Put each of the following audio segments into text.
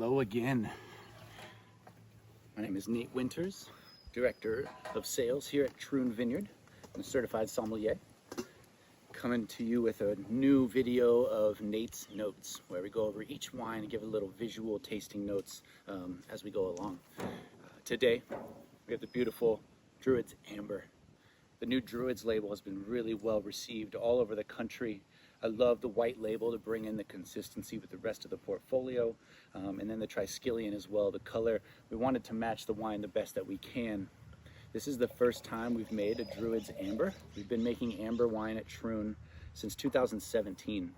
Hello again. My name is Nate Winters, Director of Sales here at Druid Vineyard. I'm a certified sommelier. Coming to you with a new video of Nate's Notes, where we go over each wine and give a little visual tasting notes as we go along. Today, we have the beautiful Druid's Amber. The new Druid's label has been really well received all over the country. I love the white label to bring in the consistency with the rest of the portfolio, and then the Triskelion as well, the color. We wanted to match the wine the best that we can. This is the first time we've made a Druid's Amber. We've been making amber wine at Troon since 2017,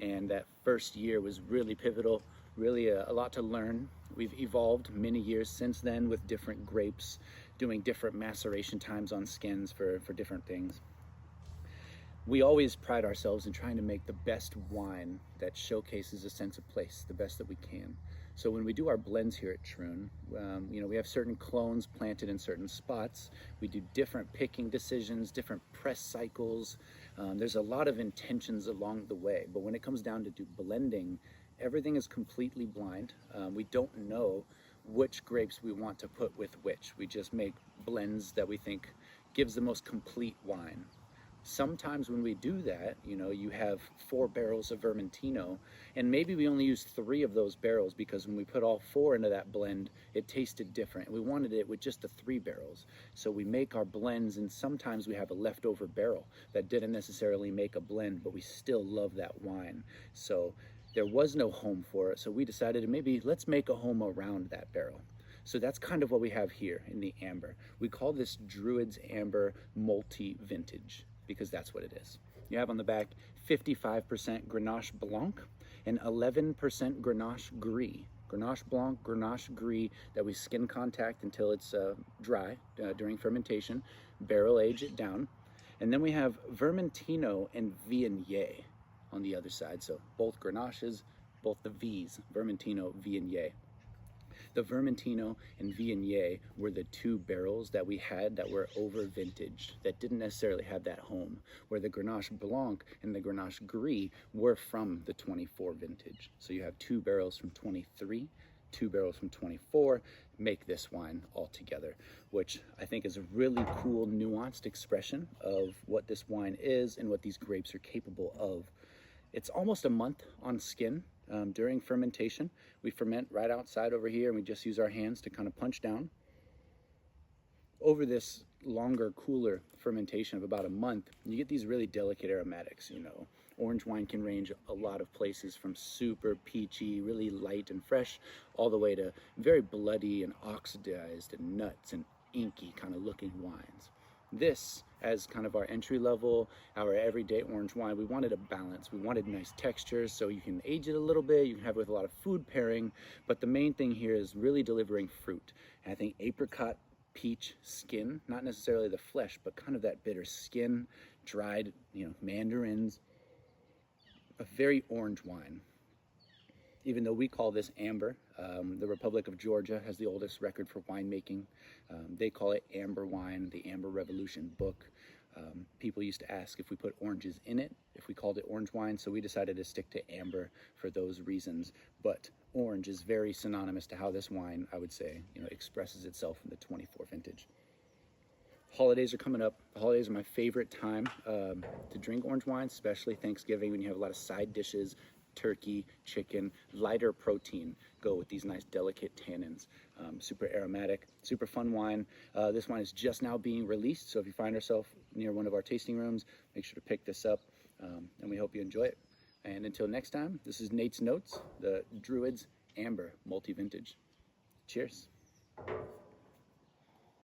and that first year was really pivotal, really a lot to learn. We've evolved many years since then with different grapes, doing different maceration times on skins for different things. We always pride ourselves in trying to make the best wine that showcases a sense of place, the best that we can. So when we do our blends here at Troon, we have certain clones planted in certain spots. We do different picking decisions, different press cycles. There's a lot of intentions along the way, but when it comes down to do blending, everything is completely blind. We don't know which grapes we want to put with which. We just make blends that we think gives the most complete wine. Sometimes when we do that, you have 4 barrels of Vermentino, and maybe we only use 3 of those barrels because when we put all 4 into that blend, it tasted different. We wanted it with just the 3 barrels. So we make our blends, and sometimes we have a leftover barrel that didn't necessarily make a blend, but we still love that wine. So there was no home for it, so we decided to maybe let's make a home around that barrel. So that's kind of what we have here in the Amber. We call this Druid's Amber Multi-Vintage, because that's what it is. You have on the back 55% Grenache Blanc and 11% Grenache Gris. Grenache Blanc, Grenache Gris that we skin contact until it's dry during fermentation, barrel age it down. And then we have Vermentino and Viognier on the other side. So both Grenaches, both the V's, Vermentino, Viognier. The Vermentino and Viognier were the 2 barrels that we had that were over vintage, that didn't necessarily have that home, where the Grenache Blanc and the Grenache Gris were from the 24 vintage. So you have 2 barrels from 23, 2 barrels from 24, make this wine all together, which I think is a really cool, nuanced expression of what this wine is and what these grapes are capable of. It's almost a month on skin. During fermentation, we ferment right outside over here, and we just use our hands to kind of punch down. Over this longer, cooler fermentation of about a month, you get these really delicate aromatics. Orange wine can range a lot of places, from super peachy, really light and fresh, all the way to very bloody and oxidized and nuts and inky kind of looking wines. This, as kind of our entry level, our everyday orange wine, we wanted a balance. We wanted nice textures, so you can age it a little bit, you can have it with a lot of food pairing, but the main thing here is really delivering fruit. And I think apricot, peach skin, not necessarily the flesh, but kind of that bitter skin, dried, mandarins, a very orange wine. Even though we call this amber, the Republic of Georgia has the oldest record for winemaking. They call it amber wine, the Amber Revolution book. People used to ask if we put oranges in it, if we called it orange wine, so we decided to stick to amber for those reasons. But orange is very synonymous to how this wine, I would say, expresses itself in the 24 vintage. Holidays are coming up. The holidays are my favorite time to drink orange wine, especially Thanksgiving, when you have a lot of side dishes, turkey, chicken, lighter protein go with these nice delicate tannins. Super aromatic, super fun wine. This wine is just now being released, so if you find yourself near one of our tasting rooms, make sure to pick this up, and we hope you enjoy it. And until next time, this is Nate's Notes, the Druid's Amber Multi-Vintage. Cheers.